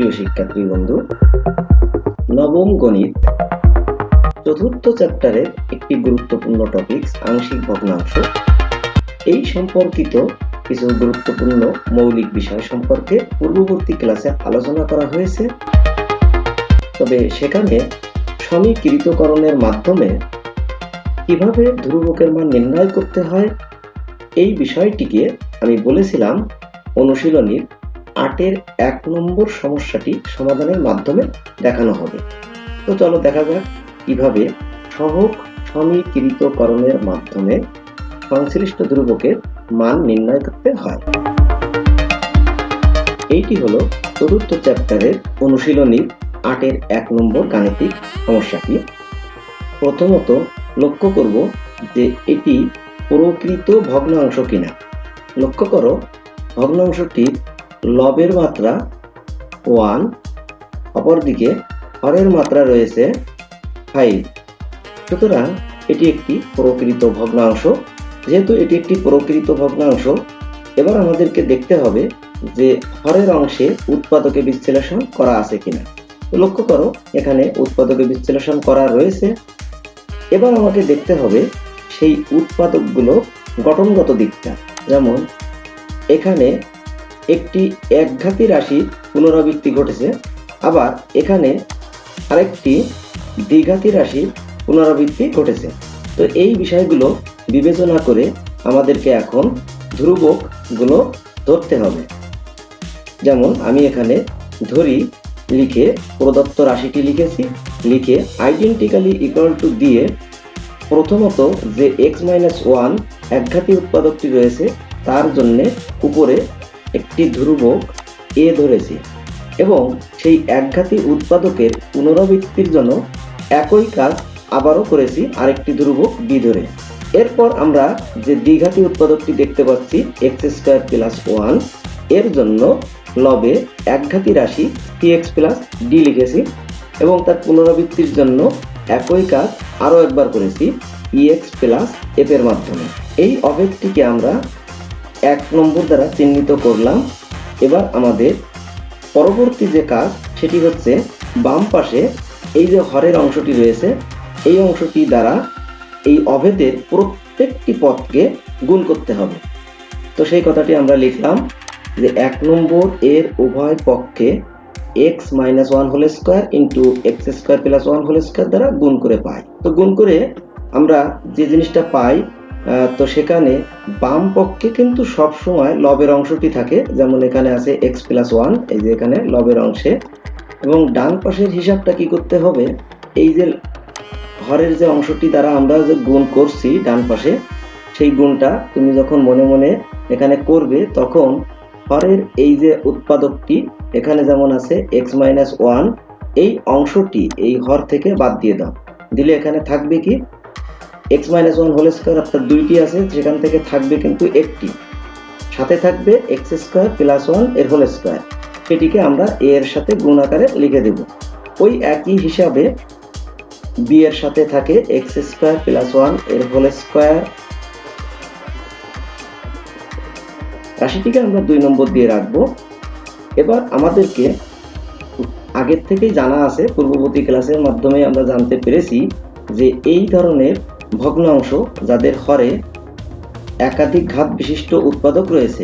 প্রিয় শিক্ষার্থী বন্ধু, নবম গণিত চতুর্থ চ্যাপ্টারের একটি গুরুত্বপূর্ণ টপিক আংশিক ভগ্নাংশ। এই সম্পর্কিত কিছু গুরুত্বপূর্ণ মৌলিক বিষয় সম্পর্কে পূর্ববর্তী ক্লাসে আলোচনা করা হয়েছে। তবে সেখানে সমীকৃতকরণের মাধ্যমে কিভাবে ধ্রুবকের মান নির্ণয় করতে হয় এই বিষয়টিকে আমি বলেছিলাম অনুশীলনীর ৮-এর ১ নম্বর সমস্যাটি সমাধানের মাধ্যমে দেখানো হবে। তো চলো দেখা যাক কিভাবে সহগ সমীকৃতকরণের মাধ্যমে সংশ্লিষ্ট ধ্রুবকের মান নির্ণয় করতে হয়। এইটি হলো চতুর্থ চ্যাপ্টারের অনুশীলনীর ৮-এর ১ নম্বর গাণিতিক সমস্যাটি। প্রথমত লক্ষ্য করব যে এটি প্রকৃত ভগ্নাংশ কিনা। লক্ষ্য করো ভগ্নাংশটির লবের মাত্রা 1, অপরদিকে হরের মাত্রা রয়েছে 5। সুতরাং এটি একটি প্রকৃত ভগ্নাংশ। যেহেতু এটি একটি প্রকৃত ভগ্নাংশ, এবার আমাদেরকে দেখতে হবে যে হরের অংশে উৎপাদকে বিশ্লেষণ করা আছে কিনা। লক্ষ্য করো এখানে উৎপাদকে বিশ্লেষণ করা রয়েছে। এবার আমাকে দেখতে হবে সেই উৎপাদকগুলো গঠনগত দিকটা। যেমন এখানে একটি একঘাতী রাশির পুনরাবৃত্তি ঘটেছে, আবার এখানে আরেকটি দ্বিঘাতী রাশির পুনরাবৃত্তি ঘটেছে। তো এই বিষয়গুলো বিবেচনা করে আমাদেরকে এখন ধ্রুবকগুলো ধরতে হবে। যেমন আমি এখানে ধরি লিখে প্রদত্ত রাশিটি লিখেছি, লিখে আইডেন্টিক্যালি ইকুয়াল টু দিয়ে প্রথমত যে x-1 একঘাতী উৎপাদকটি রয়েছে তার জন্য উপরে একটি ধ্রুবক a ধরেছি এবং সেই একঘাতী উৎপাদকের পুনরাবৃত্তির জন্য একই কাজ আবারও করেছি আরেকটি ধ্রুবক b ধরে। এরপর আমরা যে দ্বিঘাতী উৎপাদকটি দেখতে পাচ্ছি x² + 1, এর জন্য লবে একঘাতী রাশি px + d লিখেছি এবং তার পুনরাবৃত্তির জন্য একই কাজ আরও একবার করেছি ex + f এর মাধ্যমে। এই অভেদটিকে আমরা ১ নম্বর দ্বারা চিহ্নিত করলাম। এবার আমাদের পরবর্তী যে কাজ সেটি হচ্ছে বাম পাশে এই যে হরের অংশটি রয়েছে এই অংশটি দ্বারা এই অভেদের প্রত্যেকটি পদকে গুণ করতে হবে। তো সেই কথাটি আমরা লিখলাম যে ১ নম্বর এর উভয় পক্ষে x-1² * x² + 1² দ্বারা গুণ করে পাই। তো গুণ করে আমরা যে জিনিসটা পাই, তো সেখানে বাম পক্ষে কিন্তু সব সময় লবের অংশটি থাকে। যেমন এখানে আছে x + 1, এই যে এখানে লবের অংশে। এবং ডান পাশের হিসাবটা কি করতে হবে, এই যে হরের যে অংশটি দ্বারা আমরা যে গুণ করছি ডান পাশে, সেই গুণটা তুমি যখন মনে মনে এখানে করবে তখন হরের এই যে উৎপাদকটি এখানে যেমন আছে x-1, এই অংশটি এই হর থেকে বাদ দিয়ে দাও। দিলে এখানে থাকবে কি x-1² আপনার দুইটি আছে, সেখান থেকে থাকবে কিন্তু একটি, সাথে থাকবে x² + 1 এর হোল স্কয়ার। সেটিকে আমরা a এর সাথে গুণ আকারে লিখে দেব। ওই একই হিসাবে b এর সাথে থাকে x² + 1 এর হোল স্কয়ার। রাশিটিকে আমরা ২ নম্বর দিয়ে রাখবো। এবার আমাদেরকে আগের থেকেই জানা আছে, পূর্ববর্তী ক্লাসের মাধ্যমে আমরা জানতে পেরেছি যে এই ধরনের ভগ্নাংশ যাদের হরে একাধিক ঘাত বিশিষ্ট উৎপাদক রয়েছে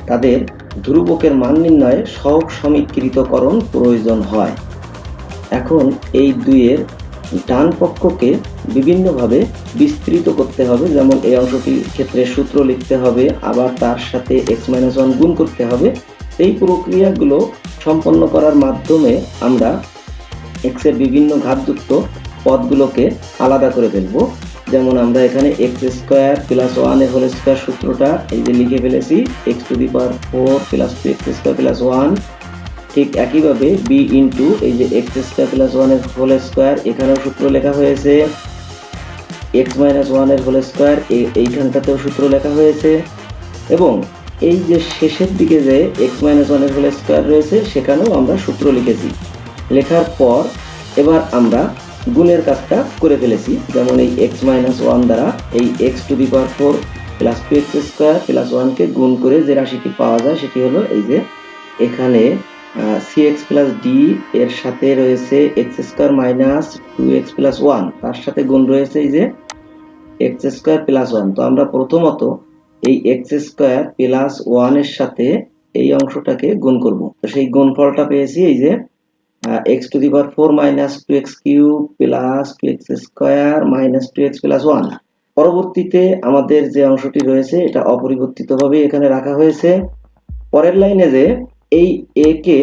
তাদের ধ্রুবকের মান নির্ণয়ে সহগ সমীকৃতকরণ প্রয়োজন হয়। এখন এই ২-এর ডান পক্ষকে বিভিন্নভাবে বিস্তৃত করতে হবে। যেমন এই অংশটির ক্ষেত্রে সূত্র লিখতে হবে, আবার তার সাথে x-1 গুণ করতে হবে। এই প্রক্রিয়াগুলো সম্পন্ন করার মাধ্যমে আমরা x এর বিভিন্ন ঘাতযুক্ত পদগুলোকে আলাদা করে ফেলব। যেমন আমরা এখানে x² + 1 এর হোল স্কয়ার সূত্রটা এই যে লিখে ফেলেছি x⁴ + 2x² + 1। ঠিক একইভাবে b ইন্টু এই যে x² + 1 এর হোল স্কয়ার, এখানেও সূত্র লেখা হয়েছে x-1 এর হোল স্কয়ার, এইখানটাতেও সূত্র লেখা হয়েছে। এবং এই যে শেষের দিকে যে x-1 এর হোল স্কয়ার রয়েছে সেখানেও আমরা সূত্র লিখেছি। লেখার পর এবার আমরা গুণের কাজটা করে ফেলেছি। যেমন এই x-1 দ্বারা এই x⁴ + 2x² + 1 কে গুণ করে যে রাশিটি পাওয়া যায় সেটি হলো এই যে এখানে cx প্লাস ডি এর সাথে রয়েছে x square minus 2x plus 1, তার সাথে গুণ রয়েছে এই যে এক্স স্কোয়ার প্লাস 1। তো আমরা প্রথমত এই এক্স স্কোয়ার প্লাস 1 এর সাথে এই অংশটাকে গুণ করব। তো সেই গুণফলটা পেয়েছি এই যে x two the power 4 minus 2x cube plus 2x square minus 2x plus 1। পরবর্তীতে আমাদের যে অংশটি রয়েছে এটা অপরিবর্তিতভাবে এখানে রাখা হয়েছে। পরের লাইনে যে এই a কে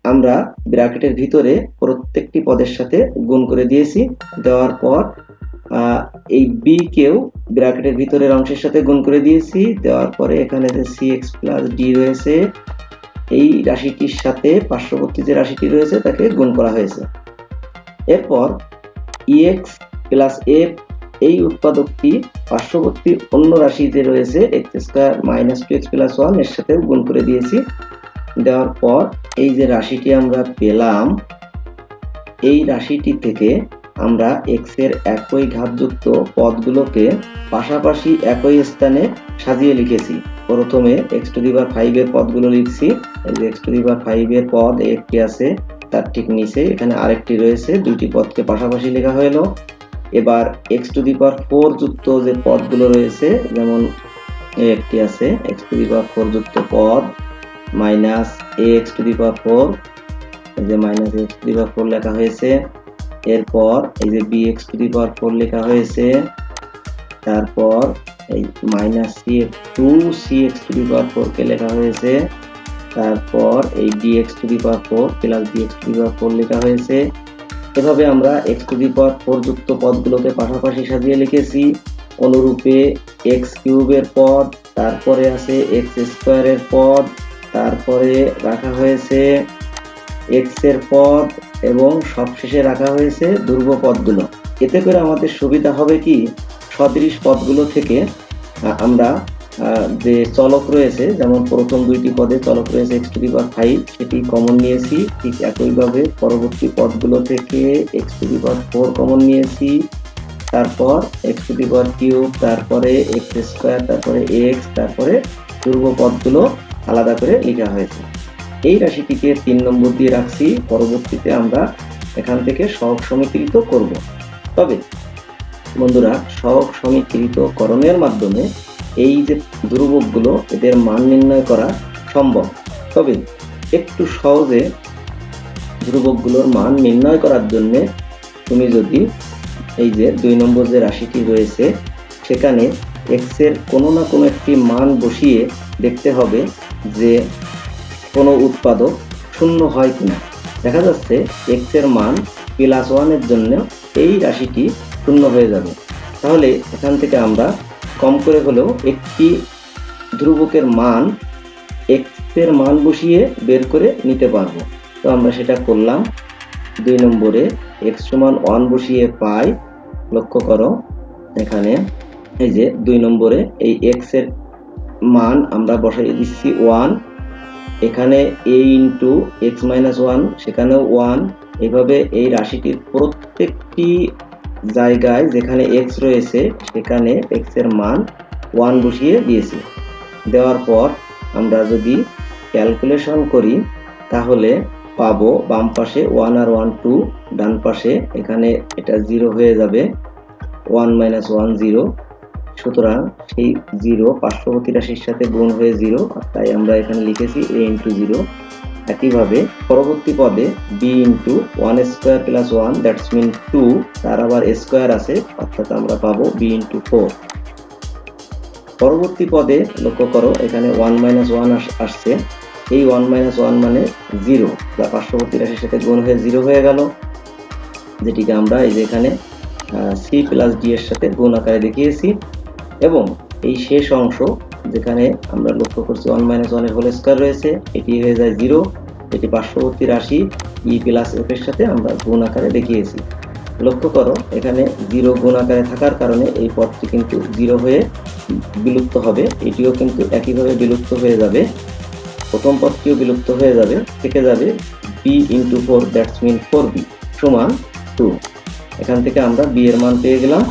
আমরা ব্র্যাকেটের ভিতরে প্রত্যেকটি পদের সাথে গুণ করে দিয়েছি, দেওয়ার পর এই b কেও ব্র্যাকেটের ভিতরের অংশের সাথে গুণ করে দিয়েছি, দেওয়ার পরে এখানে যে cx প্লাস d রয়েছে এই রাশিটির সাথে পার্শ্ববর্তী যে রাশিটি রয়েছে তাকে গুণ করা হয়েছে। এরপর ex প্লাস f এই উৎপাদকটি পার্শ্ববর্তী অন্য রাশি যে রয়েছে x square minus 2x plus 1 এর সাথে গুণ করে দিয়েছি, দেওয়ার পর এই যে রাশিটি আমরা পেলাম এই রাশিটি থেকে আমরা x এর একই ঘাতযুক্ত পদগুলোকে পাশাপাশি একই স্থানে সাজিয়ে লিখেছি। প্রথমে x টু দি পাওয়ার 5 এর পদগুলো লিখছি। এই যে x টু দি পাওয়ার 5 এর পদ একটি আছে, তার ঠিক নিচে এখানে আরেকটি রয়েছে, দুইটি পদকে পাশাপাশি লেখা হলো। এবার x টু দি পাওয়ার 4 যুক্ত যে পদগুলো রয়েছে, যেমন একটি আছে x টু দি পাওয়ার 4 যুক্ত পদ minus ax two the power 4, এই যে minus x two the power 4 লেখা হয়েছে। এরপর এই যে bx টু দি পাওয়ার 4 লেখা হয়েছে। তারপর এই minus cx to the power 4 কে লেখা হয়েছে। তারপর এই dx to the power 4 plus dx to the power 4 লেখা হয়েছে। এভাবে আমরা x টু দি পাওয়ার 4 যুক্ত পদগুলোকে পাশাপাশি সাজিয়ে লিখেছি। অনুরূপে x কিউবের পদ, তারপরে আছে x স্কয়ারের পদ, তারপরে রাখা হয়েছে x এর পদ এবং সবশেষে রাখা হয়েছে ধ্রুব পদগুলো। এতে করে আমাদের সুবিধা হবে কি, সদৃশ পদগুলো থেকে আমরা যে চলক রয়েছে, যেমন প্রথম দুইটি পদে চলক রয়েছে x টু দি পাওয়ার 5, সেটি কমন নিয়েছি। ঠিক একইভাবে পরবর্তী পদগুলো থেকে x two the power 4 common নিয়েছি। তারপর x two the power cube, তারপরে x স্কয়ার, তারপরে x, তারপরে ধ্রুব পদগুলো আলাদা করে লেখা হয়েছে। এই রাশিটিকে 3 নম্বর দিয়ে রাখছি। পরবর্তীতে আমরা এখান থেকে সহগ সমীকৃত করব। তবে বন্ধুরা, সহগ সমীকৃতকরণের মাধ্যমে এই যে ধ্রুবকগুলো এদের মান নির্ণয় করা সম্ভব। তবে একটু সহজে ধ্রুবকগুলোর মান নির্ণয় করার জন্য তুমি যদি এই যে 2 নম্বর যে রাশিটি রয়েছে সেখানে x এর কোনো না কোনো একটি মান বসিয়ে দেখতে হবে যে কোনো উৎপাদক শূন্য হয় কিনা। দেখা যাচ্ছে x এর মান +1 এর জন্য এই রাশিটি শূন্য হয়ে যাবে। তাহলে এখান থেকে আমরা কম করে হলেও একটি ধ্রুবকের মান x এর মান বসিয়ে বের করে নিতে পারবো। তো আমরা সেটা করলাম। 2 নম্বরে x সমান 1 বসিয়ে পাই। লক্ষ্য করো এখানে এই যে 2 নম্বরে এই x এর মান আমরা বসাই দিচ্ছি 1, এখানে a ইনটু x মাইনাস 1, সেখানেও 1। এভাবে এই রাশিটির প্রত্যেকটি জায়গায় যেখানে x রয়েছে সেখানে x এর মান 1 বসিয়ে দিয়েছি। দেওয়ার পর আমরা যদি ক্যালকুলেশন করি তাহলে পাবো বাম পাশে 1 আর 1 2, ডান পাশে এখানে এটা 0 হয়ে যাবে, 1 মাইনাস 1 0। সুতরাং সেই 0 পার্শ্ববর্তী রাশির সাথে গুণ হয়ে 0, তাই আমরা এখানে লিখেছি a ইনটু 0। একইভাবে পরবর্তী পদে b into 1 square plus 1, that's mean 2, তার আবার স্কয়ার আছে, অর্থাৎ আমরা পাবো b ইনটু 4। পরবর্তী পদে লক্ষ্য করো এখানে 1 মাইনাস 1 আসছে। এই 1 মাইনাস 1 মানে 0, যা পার্শ্ববর্তী রাশির সাথে গুণ হয়ে 0 হয়ে গেল, যেটিকে আমরা এই যে এখানে c প্লাস d এর সাথে গুণ আকারে দেখিয়েছি। এবং এই শেষ অংশ যেখানে আমরা লক্ষ্য করছি 1 মাইনাস 1 এর হোল স্কয়ার রয়েছে, এটি হয়ে যায় 0। এটি পার্শ্ববর্তী রাশি e প্লাস f এর সাথে আমরা গুণ আকারে দেখিয়েছি। লক্ষ্য করো এখানে 0 গুণ আকারে থাকার কারণে এই পদটি কিন্তু 0 হয়ে বিলুপ্ত হবে, এটিও কিন্তু একইভাবে বিলুপ্ত হয়ে যাবে, প্রথম পদটিও বিলুপ্ত হয়ে যাবে, থেকে যাবে b into 4, that's mean 4b সমান 2। এখান থেকে আমরা b এর মান পেয়ে গেলাম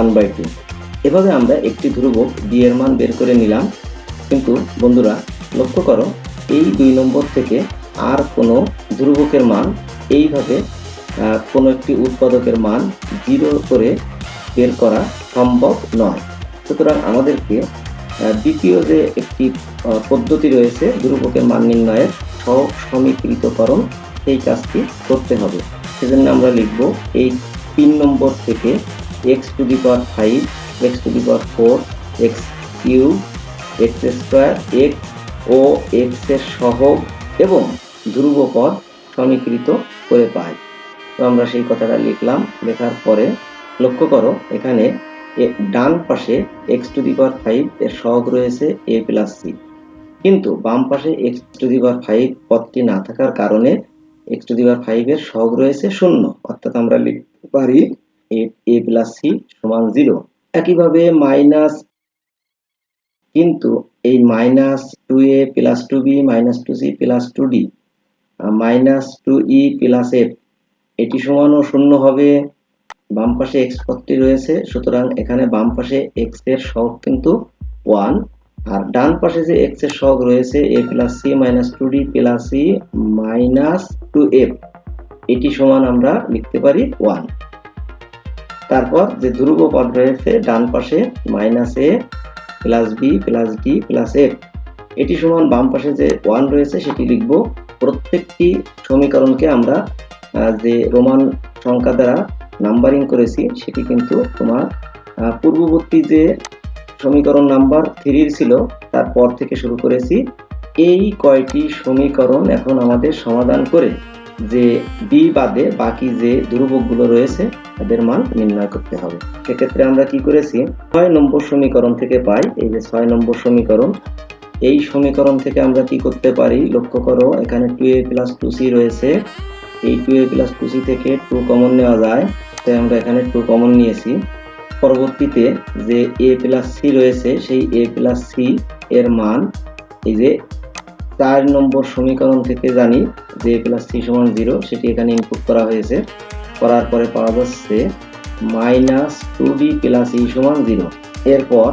1/2। এভাবে আমরা একটি ধ্রুবক b এর মান বের করে নিলাম। কিন্তু বন্ধুরা লক্ষ্য করো এই 2 নম্বর থেকে আর কোনো ধ্রুবকের মান এইভাবে কোনো একটি উৎপাদকের মান 0 করে বের করা সম্ভব নয়। সুতরাং আমাদেরকে দ্বিতীয় যে একটি পদ্ধতি রয়েছে ধ্রুবকের মান নির্ণয়ের সহগ সমীকৃতকরণ, সেই কাজটি করতে হবে। সেজন্য আমরা লিখব এই 3 নম্বর থেকে x⁵, x⁴, x³ x² x ও x এর সহগ এবং ধ্রুবপদ সমীকৃত করে পাই। তো আমরা সেই কথাটা লিখলাম। লেখার পরে লক্ষ্য করো এখানে ডান পাশে x⁵ এর সহগ রয়েছে a + c, কিন্তু বাম পাশে x⁵ পদটি না থাকার কারণে x⁵ এর সহগ রয়েছে 0, অর্থাৎ আমরা লিখতে পারি a + c = 0। একইভাবে মাইনাস, কিন্তু এই -2a + 2b - 2c + 2d -2e + f এটি সমানও 0 হবে। বাম পাশে x পদটি রয়েছে, সুতরাং এখানে বাম পাশে x এর সহগ কিন্তু 1, আর ডান পাশে যে x এর সহগ রয়েছে a + c - 2d + c - 2f এটি সমান আমরা লিখতে পারি 1। তারপর যে ধ্রুবপদ রয়েছে ডান পাশে -a + b + d + f এটি সমান বাম পাশে যে 1 রয়েছে সেটি লিখব। প্রত্যেকটি সমীকরণকে আমরা যে রোমান সংখ্যা দ্বারা নাম্বারিং করেছি সেটি কিন্তু তোমার পূর্ববর্তী যে সমীকরণ নাম্বার 3 ছিল তারপর থেকে শুরু করেছি। এই কয়টি সমীকরণ এখন আমাদের সমাধান করে যে b বাদে বাকি যে ধ্রুবকগুলো রয়েছে তাদের মান নির্ণয় করতে হবে। সেক্ষেত্রে আমরা কি করেছি, 6 নম্বর সমীকরণ থেকে পাই, এই যে 6 নম্বর সমীকরণ, এই সমীকরণ থেকে আমরা কি করতে পারি লক্ষ্য করো এখানে 2a + 2c রয়েছে। এই 2a + 2c থেকে 2 কমন নেওয়া যায়, তাই আমরা এখানে 2 কমন নিয়েছি। পরবর্তীতে যে a + c রয়েছে সেই a + c এর মান এই যে 4 নম্বর সমীকরণ থেকে জানি যে a + c = 0, সেটি এখানে ইনপুট করা হয়েছে। করার পরে পাওয়া যাচ্ছে -2d + e = 0। এরপর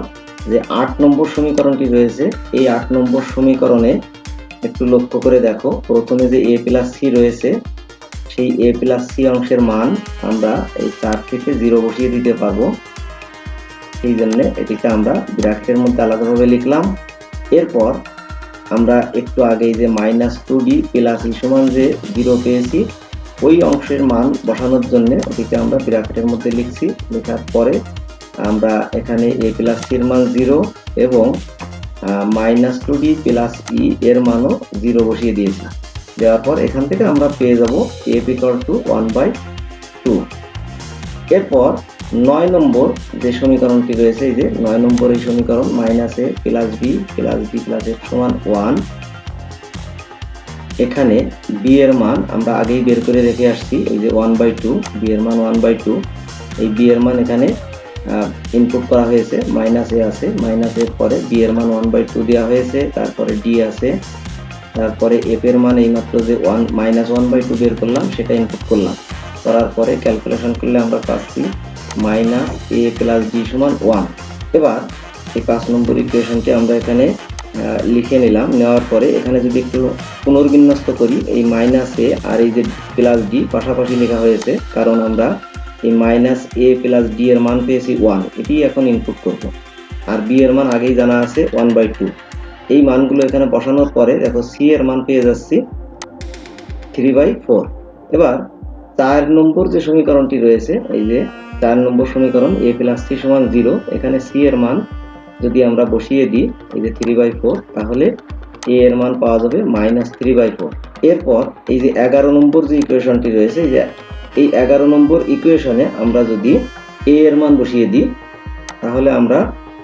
যে 8 নম্বর সমীকরণটি রয়েছে এই 8 নম্বর সমীকরণে একটু লক্ষ্য করে দেখো, প্রথমে যে a + c রয়েছে সেই a + c অংশের মান আমরা এই 4 থেকে 0 বসিয়ে দিতে পারবো, সেই জন্য এটিকে আমরা ব্র্যাকেটের মধ্যে আলাদাভাবে লিখলাম। এরপর আমরা একটু আগে যে -2d + e = যে 0 পেয়েছি ওই অংশের মান বসানোর জন্য এটিকে আমরা ব্র্যাকেটের মধ্যে লিখছি। লেখার পরে আমরা এখানে a + c এর মান 0 এবং -2d + e এর মানও 0 বসিয়ে দিয়েছি। দেওয়ার পর এখান থেকে আমরা পেয়ে যাব f = 1/2। এরপর 9 নম্বর যে সমীকরণটি রয়েছে, এই যে 9 নম্বর এই সমীকরণ -a + b + d + f = 1। এখানে b এর মান আমরা আগেই বের করে রেখে আসছি, এই যে 1/2, b এর মান 1/2। এই b এর মান এখানে ইনপুট করা হয়েছে, -a আছে, -a এর পরে b এর মান 1/2 দেওয়া হয়েছে, তারপরে d আছে, তারপরে f এর মান এইমাত্র যে -1/2 বের করলাম সেটা ইনপুট করলাম। করার পরে ক্যালকুলেশন করলে আমরা পাচ্ছি -a + b = 1। এবার এই 5 নম্বর ইকুয়েশনটি আমরা এখানে লিখে নিলাম। নেওয়ার পরে এখানে যদি একটু পুনর্বিন্যস্ত করি, এই -a আর এই যে +d পাশাপাশি লেখা হয়েছে, কারণ আমরা এই -a + d এর মান পেয়েছি 1, এটি এখন ইনপুট করব। আর b এর মান আগেই জানা আছে 1/2। এই মানগুলো এখানে বসানোর পরে দেখো c এর মান পেয়ে যাচ্ছি 3/4। এবার 4 নম্বর যে সমীকরণটি রয়েছে, এই যে 4 নম্বর সমীকরণ a + c = 0, এখানে c এর মান যদি আমরা বসিয়ে দিই এই যে 3/4, তাহলে a এর মান পাওয়া যাবে -3/4। এরপর এই যে 11 নম্বর যে ইকুয়েশনটি রয়েছে, এই যে এই 11 নম্বর ইকুয়েশনে আমরা যদি a এর মান বসিয়ে দিই তাহলে আমরা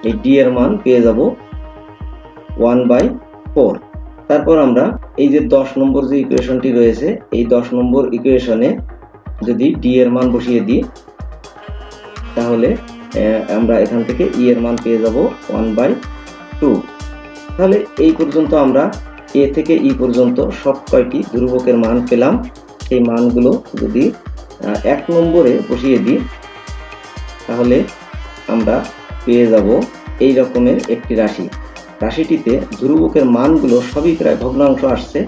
এই d এর মান পেয়ে যাব 1/4। তারপর আমরা এই যে 10 নম্বর যে ইকুয়েশনটি রয়েছে এই 10 নম্বর ইকুয়েশনে যদি d এর মান বসিয়ে দিই তাহলে আমরা এখান থেকে e এর মান পেয়ে যাব 1/2। তাহলে এই পর্যন্ত আমরা a থেকে e পর্যন্ত সব কয়টি ধ্রুবকের মান পেলাম। সেই মানগুলো যদি 1 নম্বরে বসিয়ে দিই তাহলে আমরা পেয়ে যাব এই রকমের একটি রাশি। রাশিটিতে ধ্রুবকের মানগুলো সবই প্রায় ভগ্নাংশ আসছে,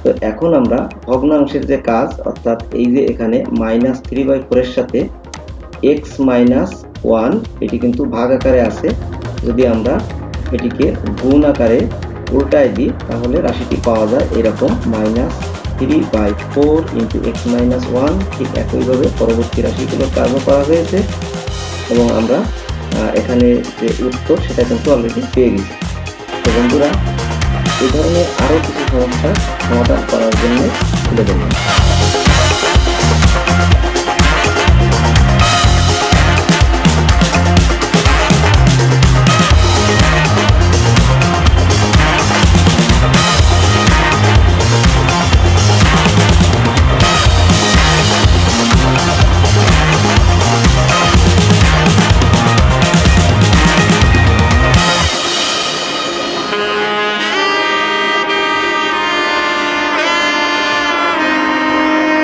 তো এখন আমরা ভগ্নাংশের যে কাজ, অর্থাৎ এই যে এখানে -3/4 এর সাথে x - 1 এটি কিন্তু ভাগ আকারে আছে। যদি আমরা এটিকে গুণ আকারে উল্টায় দিই তাহলে রাশিটি পাওয়া যায় এরকম -3/4 × x - 1। ঠিক একইভাবে পরবর্তী রাশিগুলোর কাজও করা হয়েছে এবং আমরা এখানে যে উত্তর সেটা কিন্তু অলরেডি পেয়ে গেছি। তো বন্ধুরা, এই ধরনের আরও কিছু সমস্যা সমাধান করার জন্য খুলে দেবেন।